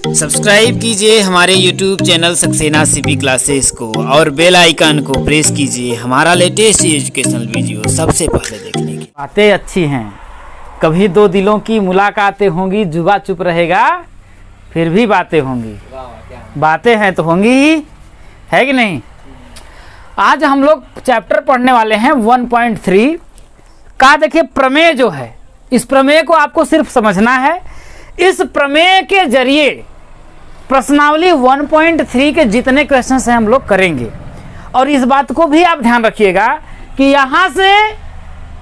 Subscribe कीजिए हमारे YouTube channel Saxena CP classes को और बेल आइकन को प्रेस कीजिए हमारा लेटेस्ट एजुकेशनल वीडियो सबसे पहले देखने की। बातें अच्छी हैं, कभी दो दिलों की मुलाकातें होंगी, जुबा चुप रहेगा फिर भी बातें होंगी। बातें हैं तो होंगी ही, है कि नहीं। आज हम लोग चैप्टर पढ़ने वाले हैं 1.3 का। देखिए प्रमेय जो है, इस प्रमेय को आपको सिर्फ समझना है। इस प्रमेय के जरिए प्रश्नावली 1.3 के जितने क्वेश्चन हैं हम लोग करेंगे। और इस बात को भी आप ध्यान रखिएगा कि यहाँ से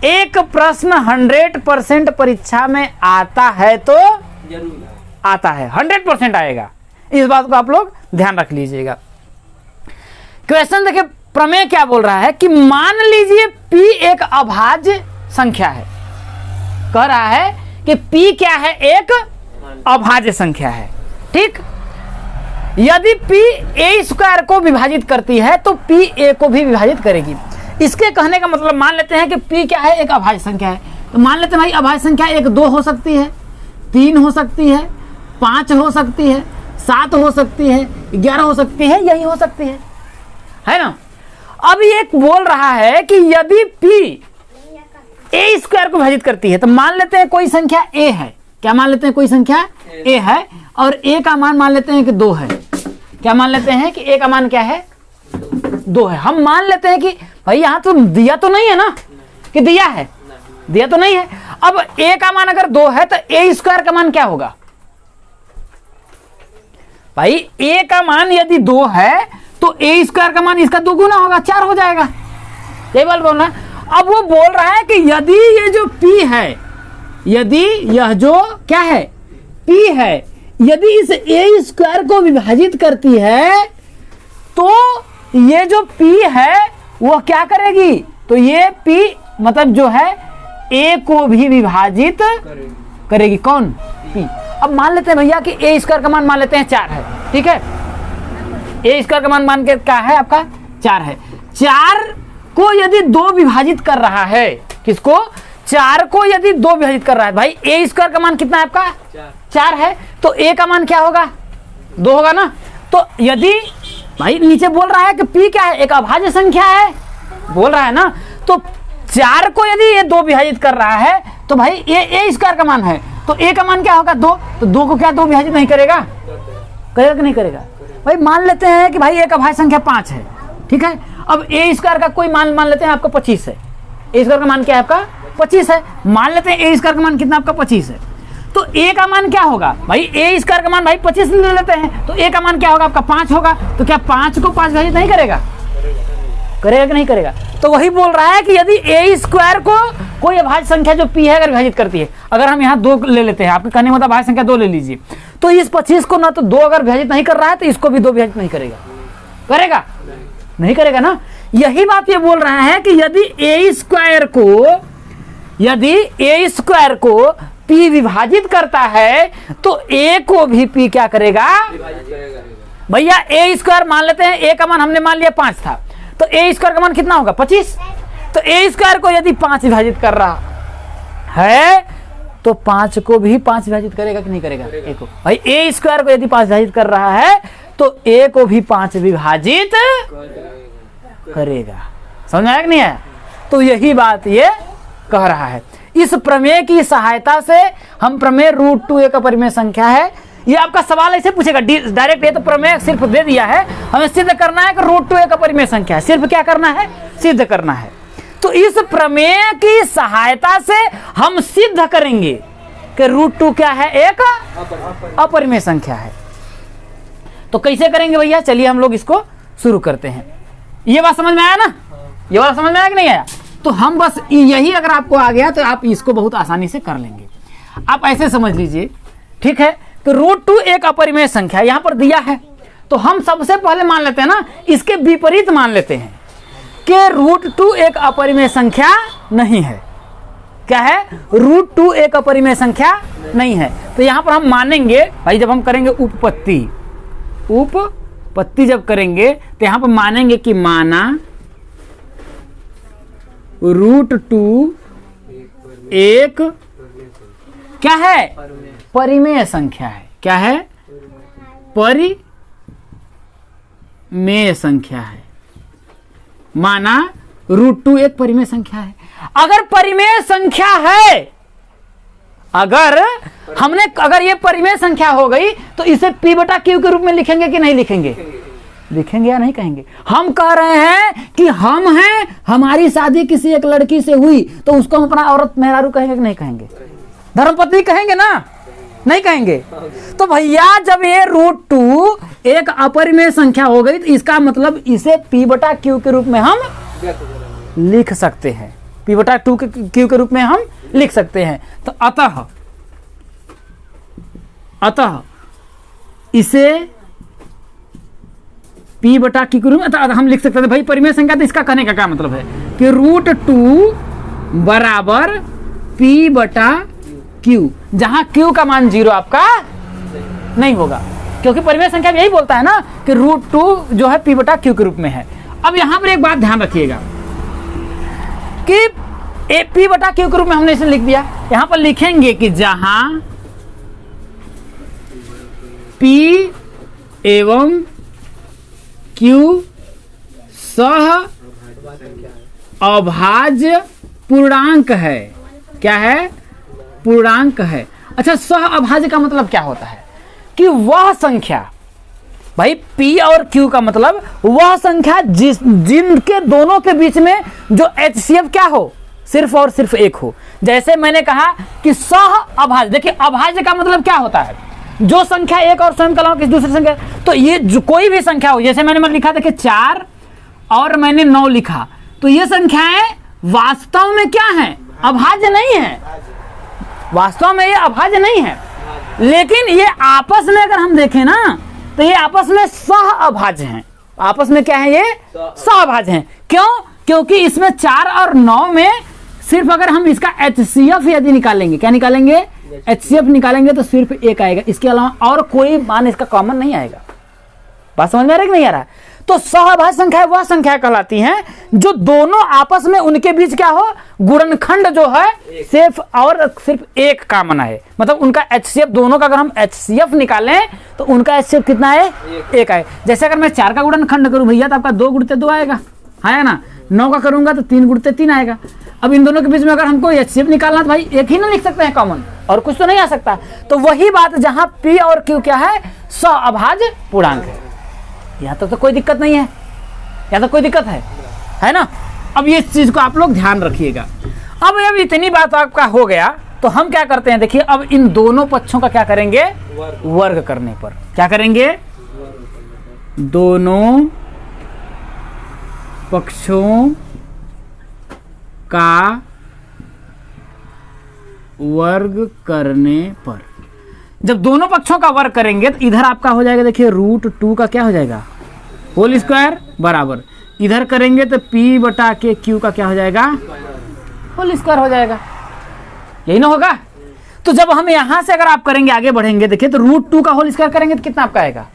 एक प्रश्न 100% परीक्षा में आता है तो जरूर आता है, 100% आएगा। इस बात को आप लोग ध्यान रख लीजिएगा। क्वेश्चन देखिए, प्रमेय क्या बोल रहा है कि मान लीजिए P एक अभाज्य संख्या है। कह रहा है कि P क्या है, एक अभाज्य संख्या है। ठीक, यदि P a² को विभाजित करती है तो P a को भी विभाजित करेगी। इसके कहने का मतलब, मान लेते हैं कि P क्या है, एक अभाज्य संख्या है। तो मान लेते हैं भाई अभाज्य संख्या 1 2 हो सकती है, 3 हो सकती है, 5 हो सकती है, 7 हो सकती है, 11 हो सकती है, यही हो सकती है ना। अब ये बोल रहा है कि यदि P a² को विभाजित करती है तो मान लेते हैं कोई संख्या a है। क्या मान लेते हैं, कोई संख्या a है और a का मान मान लेते हैं कि 2 है। क्या मान लेते हैं कि a का मान क्या है, 2 है। हम मान लेते हैं कि भाई यहाँ तो दिया तो नहीं है ना, कि दिया है, दिया तो नहीं है। अब a का मान अगर 2 है तो a² का मान क्या होगा भाई, a का मान यदि 2 है तो a² का मान इसका 2 गुना होगा, 4 हो जाएगा। यही बात बोलना। अब वो बोल रहा है कि यदि ये जो P है, यदि यह जो क्या है P है, यदि इस a² को विभाजित करती है तो ये जो P है वो क्या करेगी, तो ये P मतलब जो है a को भी विभाजित करेगी। कौन, P। अब मान लेते हैं भैया कि a² का मान मान लेते हैं 4 है। ठीक है, a² का मान के क्या है आपका 4 है। 4 को यदि 2 विभाजित कर रहा है, किसको, 4 को यदि 2 विभाजित कर रहा है, भाई a² का मान कितना है आपका 4 है, तो a का मान क्या होगा 2 होगा ना। तो यदि भाई नीचे बोल रहा है कि P क्या है, एक अभाज्य संख्या है बोल रहा है ना, तो 4 को यदि ये 2 विभाजित कर रहा है तो भाई ये a² का मान है, तो a का मान क्या होगा 2, तो 2 को क्या 2 विभाजित नहीं करेगा, करेगा कि नहीं करेगा। भाई मान लेते हैं कि भाई एक अभाज्य संख्या 5 है। ठीक है, अब a² का कोई मान मान लेते हैं आपका 25 है। a² का मान क्या है आपका 25 है। मान लेते हैं a² का मान कितना आपका 25 है, तो a का मान क्या होगा भाई, a² का मान भाई 25 ले लेते हैं, तो a का मान क्या होगा आपका 5 होगा। तो क्या 5 को 5 विभाजित नहीं करेगा, करेगा कि नहीं करेगा। तो वही बोल रहा है कि यदि a² को कोई अभाज्य संख्या जो P है अगर विभाजित करती है, अगर हम यहाँ 2 ले लेते हैं, आपके कहने मतलब अभाज्य संख्या 2 ले लीजिए, तो इस 25 को ना तो 2 अगर विभाजित नहीं कर रहा है तो इसको भी 2 विभाजित नहीं करेगा, करेगा नहीं करेगा ना। यही बात ये बोल रहा है कि यदि a² को P विभाजित करता है तो a को भी P क्या करेगा भैया। a² मान लेते हैं, a का मान हमने मान लिया 5 था, तो a² का मान कितना होगा 25। तो a² को यदि 5 विभाजित कर रहा है तो 5 को भी 5 विभाजित करेगा कि नहीं करेगा, a को। भाई a² को यदि 5 विभाजित कर रहा है तो a को भी 5 विभाजित करेगा। समझ आया कि नहीं आया। तो यही बात ये कह रहा है। इस प्रमेय की सहायता से हम प्रमेय √2 एक अपरिमेय संख्या है, ये आपका सवाल ऐसे पूछेगा डायरेक्ट। ये तो प्रमेय सिर्फ दे दिया है, हमें सिद्ध करना है कि √2 एक अपरिमेय संख्या है। सिर्फ क्या करना है, सिद्ध करना है। तो इस प्रमेय की सहायता से हम सिद्ध करेंगे कि √2 क्या है, एक अपरिमेय संख्या है। तो कैसे करेंगे भैया, चलिए हम लोग इसको शुरू करते हैं। ये बात समझ में आया ना, ये बात समझ में आया कि नहीं आया। तो हम बस यही अगर आपको आ गया तो आप इसको बहुत आसानी से कर लेंगे। आप ऐसे समझ लीजिए, ठीक है। तो √2 एक अपरिमेय संख्या यहाँ पर दिया है, तो हम सबसे पहले मान लेते हैं ना, इसके विपरीत मान लेते हैं कि √2 एक अपरिमेय संख्या नहीं है। क्या है, √2 एक अपरिमेय संख्या नहीं है। तो यहाँ पर हम मानेंगे भाई, जब हम करेंगे उपपत्ति जब करेंगे तो यहाँ पर मानेंगे कि माना √2 एक क्या है, परिमेय संख्या है। क्या है, परिमेय संख्या है। माना √2 एक परिमेय संख्या है। अगर परिमेय संख्या है, अगर ये परिमेय संख्या हो गई तो इसे P बटा Q के रूप में लिखेंगे कि नहीं लिखेंगे? लिखेंगे या नहीं कहेंगे? हम कह रहे हैं कि हम हैं, हमारी शादी किसी एक लड़की से हुई तो उसको हम अपना औरत मेहरारू कहेंगे कि नहीं कहेंगे? धर्मपत्नी कहेंगे ना? नहीं कहेंगे? तो भैया जब ये √2 एक अपरिमेय संख्या हो गई तो इसका मतलब इसे P बटा Q के रूप में हम लिख सकते हैं। P बटा Q के रूप में हम लिख सकते हैं। तो अतः इसे P बटा Q के रूप में हम लिख सकते हैं। भाई परिमेय संख्या, तो इसका कहने का क्या मतलब है कि √2 बराबर P बटा Q, जहां Q का मान 0 आपका नहीं होगा, क्योंकि परिमेय संख्या यही बोलता है ना कि √2 जो है P बटा Q के रूप में है। अब यहां पर एक बात ध्यान रखिएगा कि P बटा Q के रूप में हमने इसे लिख दिया। यहां पर लिखेंगे कि जहां P एवं Q सह अभाज्य पूर्णांक है। क्या है? पूर्णांक है। अच्छा, सह अभाज्य का मतलब क्या होता है कि वह संख्या, भाई P और Q का मतलब वह संख्या जिनके दोनों के बीच में जो HCF क्या हो, सिर्फ और सिर्फ एक हो। जैसे मैंने कहा कि सह अभाज्य, देखिए अभाज्य का मतलब क्या होता है? जो संख्या एक और स्वयं के अलावा किसी दूसरी संख्या, तो ये जो कोई भी संख्या हो, जैसे मैंने लिखा देखिए 4 और मैंने 9 लिखा, तो ये संख्याएं वास्तव में क्या है? अभाज्य नहीं है। वास्तव में ये अभाज्य नहीं है, लेकिन ये आपस में अगर हम देखें ना तो ये आपस में सह अभाज्य हैं। आपस में क्या है? ये सह अभाज्य हैं। क्यों? क्योंकि इसमें 4 और 9 में सिर्फ अगर हम इसका HCF यदि निकालेंगे, क्या निकालेंगे? HCF निकालेंगे तो सिर्फ एक आएगा, इसके अलावा और कोई मान इसका कॉमन नहीं आएगा। बात समझ में आ रहा है कि नहीं आ रहा है? तो सहअभाज्य संख्या वह संख्या कहलाती हैं जो दोनों आपस में उनके बीच क्या हो, गुणनखंड जो है सिर्फ एक कॉमन है। मतलब उनका HCF दोनों का अगर हम HCF निकालें तो उनका HCF कितना है? एक आए। जैसे अगर मैं 4 का गुणनखंड करूं भैया तो आपका 2 गुणते 2 आएगा, है ना। 9 का करूंगा तो 3 गुणते 3 आएगा। अब इन दोनों के बीच में अगर हमको HCF निकालना तो भाई एक ही ना लिख सकते हैं कॉमन, और कुछ तो नहीं आ सकता। तो वही बात जहां P और Q क्या है? सहअभाज्य पूर्णांक है। यहाँ तक तो कोई दिक्कत नहीं है, यहाँ तक कोई दिक्कत है ना। अब ये चीज को आप लोग ध्यान रखिएगा। अब इतनी बात आपका हो गया तो हम क्या करते हैं, देखिए अब इन दोनों पक्षों का क्या करेंगे? वर्ग करने पर क्या करेंगे? दोनों पक्षों का वर्ग करने पर, जब दोनों पक्षों का वर्ग करेंगे तो इधर आपका हो जाएगा, देखिए √2 का क्या हो जाएगा? होल स्क्वायर बराबर, इधर करेंगे तो P बटा के Q का क्या हो जाएगा? होल स्क्वायर हो जाएगा। यही ना होगा? तो जब हम यहां से अगर आप करेंगे, आगे बढ़ेंगे, देखिए तो √2 का होल स्क्वायर करेंगे तो कितना आपका आएगा?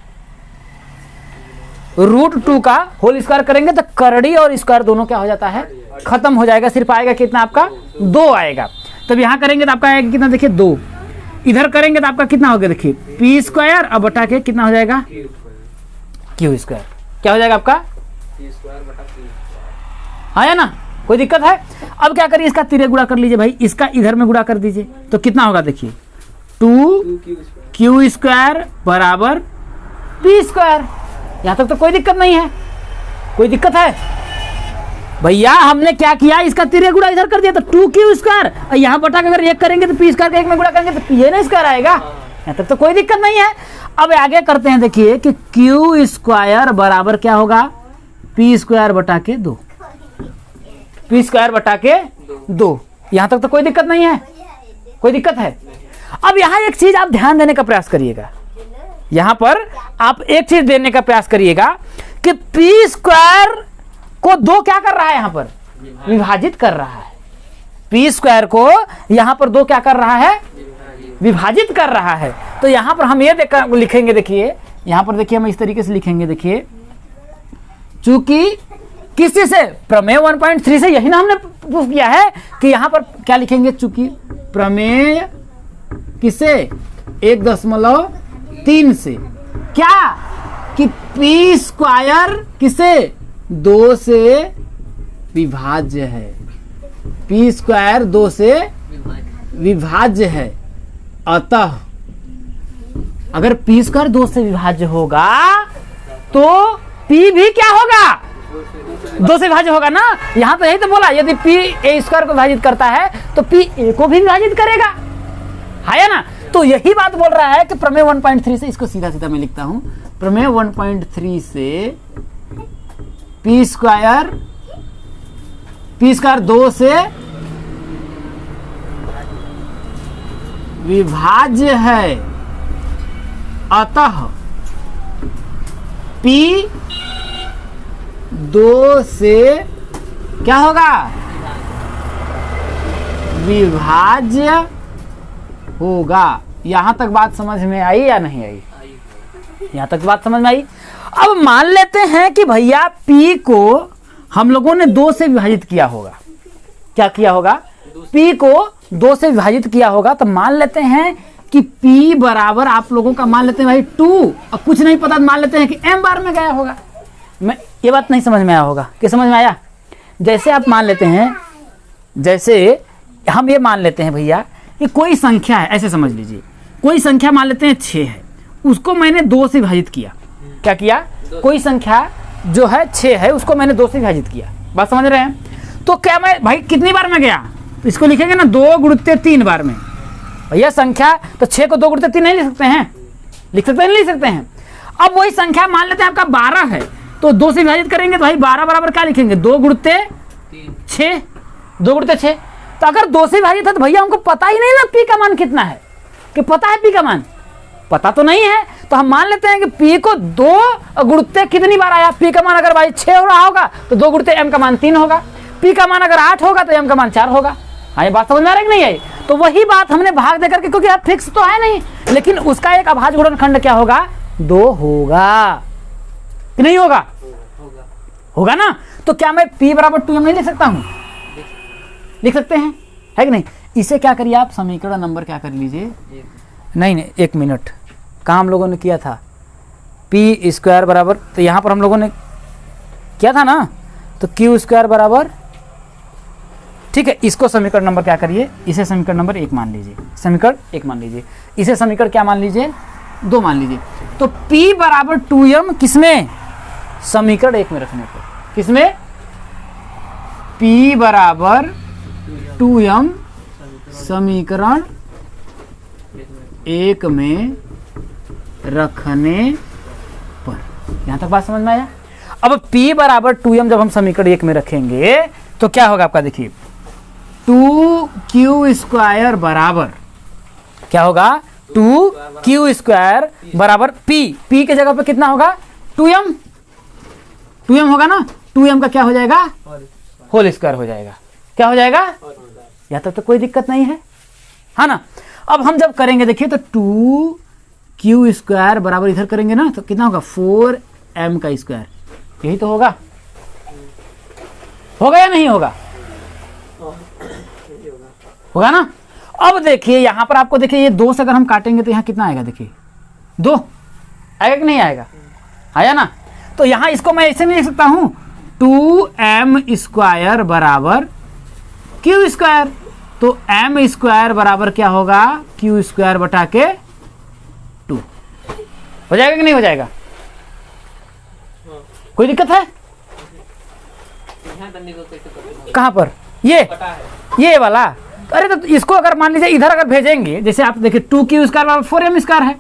√2 का होल स्क्वायर करेंगे तो करड़ी और स्क्वायर दोनों क्या हो जाता है? खत्म हो जाएगा। सिर्फ आएगा कितना आपका? 2 आएगा। तब यहां करेंगे तो आपका आएगा कितना? देखिए 2। इधर करेंगे तो आपका कितना हो गया? देखिए P स्क्वायर अब बटा के कितना हो जाएगा? Q square. क्या हो जाएगा आपका? है ना? कोई दिक्कत है? अब क्या करिए, इसका तिरे गुणा कर लीजिए भाई, इसका इधर में गुणा कर दीजिए तो कितना होगा? देखिए 2Q स्क्वायर बराबर P स्क्वायर। यहां तक तो कोई दिक्कत नहीं है। कोई दिक्कत है भैया? हमने क्या किया, इसका तिरे गुणा इधर कर दिया तो 2Q स्क्वायर, यहाँ बटा के अगर एक करेंगे तो P स्क्वायर का एक में गुणा करेंगे तो ये ना स्क्वायर आएगा। यहाँ तक तो कोई दिक्कत नहीं है। अब आगे करते हैं, देखिए कि Q स्क्वायर बराबर क्या होगा? P स्क्वायर बटा के 2। P स्क्वायर बटा के 2। यहाँ तक तो कोई दिक्कत नहीं है। कोई दिक्कत है? अब यहाँ एक चीज आप ध्यान देने का प्रयास करिएगा। यहाँ पर आप एक चीज देने का प्रयास करिएगा कि P स्क्वायर को 2 क्या कर रहा है? यहाँ पर विभाजित कर रहा है। P स्क्वायर को यहाँ पर 2 क्या कर रहा है? विभाजित कर रहा है। तो यहाँ पर हम ये लिखेंगे, देखिए यहाँ पर देखिए हम इस तरीके से लिखेंगे, देखिए चूंकि किसी से प्रमेय 1.3 से यही ना हमने प्रूफ किया है कि यहाँ पर क्या लिखेंगे? चूंकि प्रमेय किसे 1.3 से क्या कि पी स्क्वायर किसे 2 से विभाज्य है, पी स्क्वायर 2 से विभाज्य है। अतः अगर पी स्क्वायर 2 से विभाज्य होगा तो पी भी क्या होगा, 2 से विभाज्य होगा ना। यहां तो यही तो बोला, यदि पी ए स्क्वायर को विभाजित करता है तो पी ए को भी विभाजित करेगा, है ना। तो यही बात बोल रहा है कि प्रमेय 1.3 से, इसको सीधा सीधा मैं लिखता हूं, प्रमेय 1.3 से पी स्क्वायर 2 से विभाज्य है। अतः P 2 से क्या होगा, विभाज्य होगा। यहां तक बात समझ में आई या नहीं आई? यहां तक बात समझ में आई। अब मान लेते हैं कि भैया P को हम लोगों ने 2 से विभाजित किया होगा। क्या किया होगा? P को 2 से विभाजित किया होगा। तो मान लेते हैं कि P बराबर आप लोगों का मान लेते हैं भाई 2, और कुछ नहीं पता मान लेते हैं कि m बार में गया होगा। मैं ये बात नहीं समझ में आया होगा कि समझ में आया? जैसे आप मान लेते हैं, जैसे हम ये मान लेते हैं भैया कि कोई संख्या है, ऐसे समझ लीजिए कोई संख्या मान लेते हैं 6 है, उसको मैंने 2 से विभाजित किया। क्या किया? कोई संख्या जो है 6 है उसको मैंने 2 से विभाजित किया। बात समझ रहे हैं? तो क्या मैं भाई कितनी बार में गया, तो इसको लिखेंगे ना 2 गुणित 3 बार में। भैया संख्या तो 6 को 2 गुणित 3 नहीं लिख सकते हैं, लिख सकते हैं नहीं लिख सकते हैं। अब वही संख्या मान लेते हैं आपका 12 है, तो 2 से विभाजित करेंगे तो भाई 12 बराबर क्या लिखेंगे, 2 गुणित 6, 2 गुणित 6। तो अगर 2 से विभाजित है तो भैया हमको पता ही नहीं ना पी का मान कितना है, कि पता है पी का मान? पता तो नहीं है। तो हम मान लेते हैं कि पी को 2 गुणित कितनी बार आया, पी का मान अगर भाई 6 हो रहा होगा तो 2 गुणित एम का मान 3 होगा, पी का मान अगर 8 होगा तो एम का मान 4 होगा। हाँ, ये बात समझ में आ रही कि नहीं आई? तो वही बात हमने भाग देकर के, क्योंकि अब फिक्स तो है नहीं, लेकिन उसका एक अभाज्य गुणनखंड क्या होगा, 2 होगा कि नहीं होगा? होगा ना। तो क्या मैं P बराबर 2m नहीं लिख सकता हूं? लिख सकते हैं, है कि नहीं? इसे क्या करिए आप, समीकरण नंबर क्या कर लीजिए, नहीं 1 मिनट, कहाँ हम लोगों ने किया था, पी स्क्वायर बराबर, तो यहाँ पर हम लोगों ने किया था ना, तो क्यू स्क्वायर बराबर, ठीक है। इसको समीकरण नंबर क्या करिए, इसे समीकरण नंबर 1 मान लीजिए, समीकरण 1 मान लीजिए, इसे समीकरण क्या मान लीजिए, 2 मान लीजिए। तो P बराबर 2m किसमें, समीकरण 1 में रखने पर, किसमें, P बराबर 2m समीकरण 1 में रखने पर। यहां तक बात समझ में आया? अब P बराबर 2m जब हम समीकरण 1 में रखेंगे तो क्या होगा आपका, देखिए 2q स्क्वायर बराबर क्या होगा, 2q स्क्वायर बराबर P के जगह पे कितना होगा, 2m होगा ना। 2m का क्या हो जाएगा, होल स्क्वायर हो जाएगा। क्या हो जाएगा? यहाँ तक तो कोई दिक्कत नहीं है, हाँ ना। अब हम जब करेंगे देखिए तो 2q स्क्वायर बराबर इधर करेंगे ना तो कितना होगा, 4m का स्क्वायर, यही तो होगा। होगा या नहीं होगा? होगा ना। अब देखिए यहां पर आपको, देखिए ये 2 से अगर हम काटेंगे तो यहाँ कितना आएगा, देखिए 2 आएगा कि नहीं आएगा, आया ना। तो यहां इसको मैं ऐसे नहीं लिख सकता हूं, 2m स्क्वायर बराबर q स्क्वायर, तो m स्क्वायर बराबर क्या होगा, q स्क्वायर बटा के 2 हो जाएगा कि नहीं हो जाएगा? कोई दिक्कत है? कहां पर, ये वाला? अरे तो इसको अगर मान लीजिए इधर अगर भेजेंगे, जैसे आप देखिए 2q स्क्वायर बराबर 4m स्क्वायर है।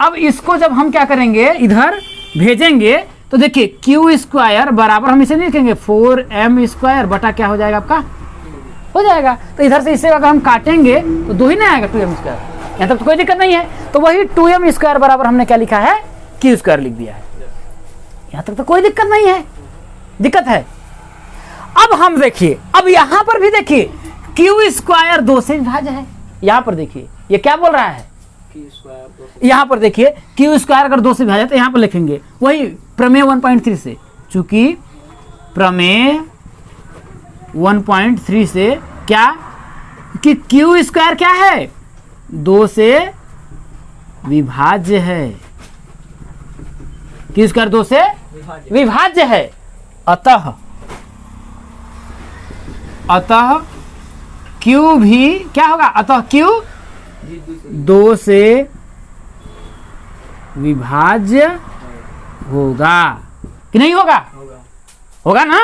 अब इसको जब हम क्या करेंगे, इधर भेजेंगे तो देखिए q स्क्वायर बराबर हम इसे नहीं लिखेंगे, 4m स्क्वायर बटा क्या हो जाएगा आपका, हो जाएगा। तो इधर से इससे अगर हम काटेंगे तो 2 ही नहीं आएगा, 2m स्क्वायर। यहाँ तक तो कोई दिक्कत नहीं है। तो वही 2m स्क्वायर बराबर हमने क्या लिखा है, q स्क्वायर लिख दिया है। यहाँ तक तो कोई दिक्कत नहीं है, दिक्कत है? अब हम देखिए, अब यहां पर भी देखिए q स्क्वायर 2 से विभाज्य है। यहां पर देखिए ये क्या बोल रहा है, यहां पर देखिए q स्क्वायर अगर 2 से विभाज्य है तो यहां पर लिखेंगे वही प्रमेय 1.3 से, चूंकि प्रमेय 1.3 से क्या कि q स्क्वायर क्या है, 2 से विभाज्य है। क्यू स्क्वायर 2 से विभाज्य है। अतः क्यू भी क्या होगा, अतः क्यू 2 से विभाज्य होगा कि नहीं होगा? होगा ना,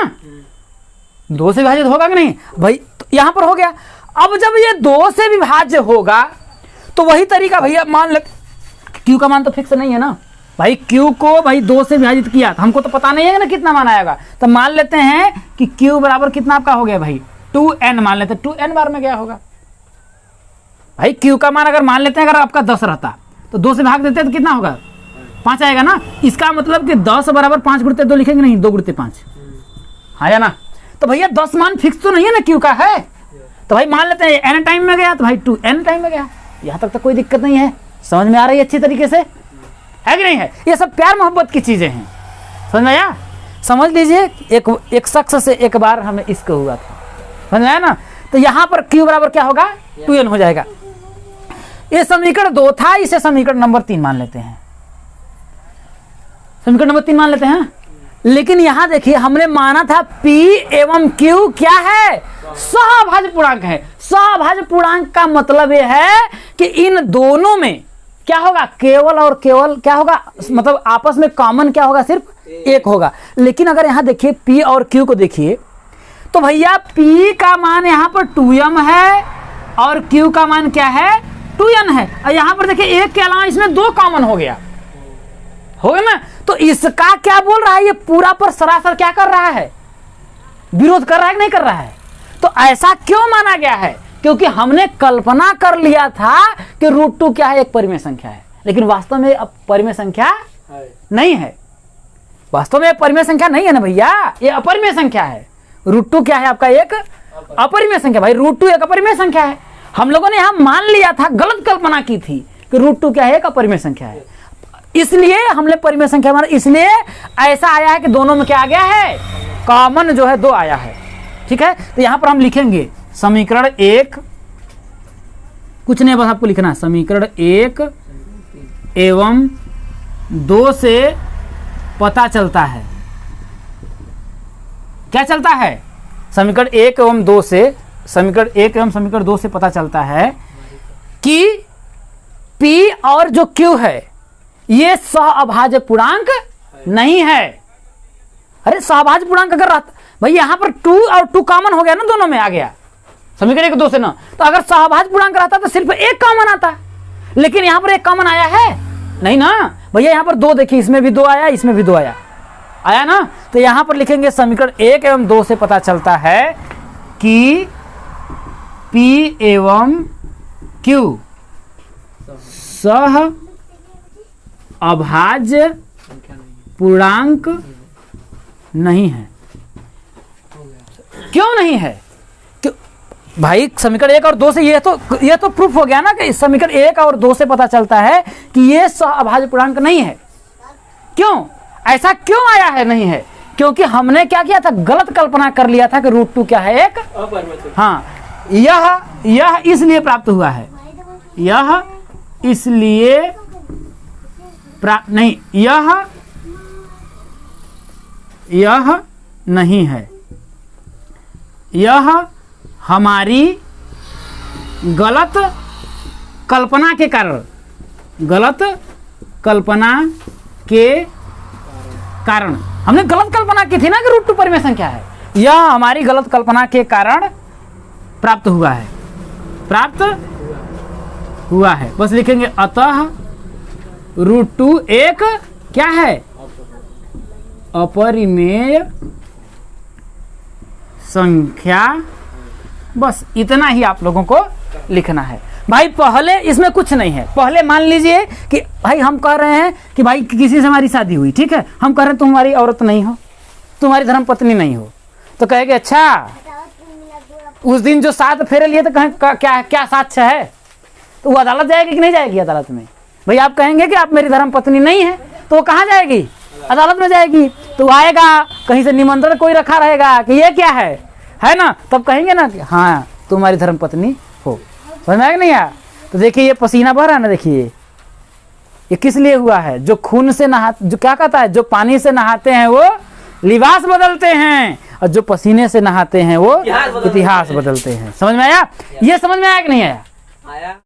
2 से विभाजित होगा कि नहीं भाई? तो यहां पर हो गया। अब जब ये 2 से विभाज्य होगा तो वही तरीका भैया, मान ले क्यू का मान तो फिक्स नहीं है ना भाई, क्यू को भाई 2 से विभाजित किया, हमको तो पता नहीं है ना कितना मान आएगा, तो मान लेते हैं कि क्यू बराबर कितना आपका हो गया भाई 2n, मान लेते हैं 2n बार में क्या होगा भाई। क्यू का मान अगर मान लेते हैं, अगर आपका 10 रहता तो 2 से भाग देते तो कितना होगा, 5 आएगा ना। इसका मतलब कि 10 बराबर 5 गुणित 2 लिखेंगे नहीं, 2 गुणित 5 आया ना। तो भैया 10 मान फिक्स तो नहीं है ना क्यू का है, तो भाई मान लेते हैं n टाइम में गया तो भाई 2n टाइम में गया। यहां तक तो कोई दिक्कत नहीं है, समझ में आ रही है अच्छी तरीके से, है कि नहीं है? ये सब प्यार मोहब्बत की चीजें हैं, समझ में आया? समझ लीजिए एक शख्स से एक बार हमें इश्क हुआ था, समझ में आया ना। तो यहां पर क्यू बराबर क्या होगा, 2n हो जाएगा। ये समीकरण 2 था, इसे समीकरण नंबर 3 मान लेते हैं, समीकरण नंबर 3 मान लेते हैं। लेकिन यहां देखिए हमने माना था P एवं Q क्या है, सहभाज्य पूर्णांक है। सहभाज्य पूर्णांक का मतलब यह है कि इन दोनों में क्या होगा, केवल और केवल क्या होगा, मतलब आपस में कॉमन क्या होगा, सिर्फ एक होगा। लेकिन अगर यहां देखिए P और Q को देखिए तो भैया P का मान यहां पर 2m है और Q का मान क्या है, 2n है। और यहां पर देखिए एक के अलावा इसमें 2 कॉमन हो गया ना। तो इसका क्या बोल रहा है, ये पूरा पर सरासर क्या कर रहा है, विरोध कर रहा है कि नहीं कर रहा है? तो ऐसा क्यों माना गया है, क्योंकि हमने कल्पना कर लिया था कि √2 क्या है, एक परिमेय संख्या है। लेकिन वास्तव में अब परिमेय संख्या नहीं है, वास्तव में परिमेय संख्या नहीं है ना भैया, ये अपरिमेय संख्या है। √2 क्या है आपका, एक अपरिमेय संख्या भाई, √2 एक अपरिमेय संख्या है। हम लोगों ने यहां मान लिया था, गलत कल्पना की थी कि √2 क्या है, एक अपरिमेय संख्या है, इसलिए हमने परिमेय संख्या माना। इसलिए ऐसा आया है कि दोनों में क्या आ गया है, कॉमन जो है 2 आया है, ठीक है। तो यहां पर हम लिखेंगे समीकरण 1, कुछ नहीं बस आपको लिखना है, समीकरण 1 एवं 2 से पता चलता है, क्या चलता है, समीकरण 1 एवं 2 से, समीकरण 1 एवं समीकरण 2 से पता चलता है कि P और जो Q है ये सहअभाज्य पूर्णांक नहीं है। अरे सहअभाज्य पूर्णांक अगर रहता भाई, यहां पर 2 और 2 कॉमन हो गया ना, दोनों में आ गया समीकरण 1 2 से ना, तो अगर सहअभाज्य पूर्णांक रहता तो सिर्फ एक कॉमन आता, लेकिन यहां पर एक कॉमन आया है नहीं ना भैया। यहां पर 2 देखिए, इसमें भी 2 आया, इसमें भी 2 आया ना। तो यहां पर लिखेंगे समीकरण 1 एवं 2 से पता चलता है कि P एवं Q सह अभाज्य पूर्णांक नहीं है। क्यों नहीं है, क्यों भाई? समीकरण 1 और 2 से ये तो प्रूफ हो गया ना कि समीकरण 1 और 2 से पता चलता है कि ये सहअभाज्य पूर्णांक नहीं है। क्यों ऐसा क्यों आया है, नहीं है? क्योंकि हमने क्या किया था, गलत कल्पना कर लिया था कि √2 क्या है, एक हाँ, यह इसलिए प्राप्त हुआ है, यह इसलिए नहीं, यह नहीं है, यह हमारी गलत कल्पना के कारण, गलत कल्पना के कारण, हमने गलत कल्पना की थी ना कि √2 परिमेय संख्या है, यह हमारी गलत कल्पना के कारण प्राप्त हुआ है, प्राप्त हुआ है। बस लिखेंगे अतः √2 एक क्या है, अपरिमेय संख्या। बस इतना ही आप लोगों को लिखना है भाई। पहले इसमें कुछ नहीं है, पहले मान लीजिए कि भाई हम कह रहे हैं कि भाई किसी से हमारी शादी हुई, ठीक है, हम कह रहे हैं तुम हमारी औरत नहीं हो, तुम्हारी धर्मपत्नी नहीं हो, तो कहेंगे अच्छा उस दिन जो 7 फेरे लिए तो कहें क्या साक्ष्य है, तो वो अदालत जाएगी कि नहीं जाएगी? अदालत में भाई आप कहेंगे कि आप मेरी धर्मपत्नी नहीं है, तो वो कहाँ जाएगी? अदालत में जाएगी। तो आएगा कहीं से निमंत्रण कोई रखा रहेगा कि ये क्या है ना, तब कहेंगे ना कि हाँ तुम्हारी धर्मपत्नी हो। समझ में आया कि नहीं आया? तो देखिए ये पसीना बह रहा है ना, देखिए ये किस लिए हुआ है? जो खून से नहा, जो क्या कहता है, जो पानी से नहाते हैं वो लिबास बदलते हैं, और जो पसीने से नहाते हैं वो इतिहास बदलते हैं। समझ में आया? ये समझ में आया कि नहीं आया? आया।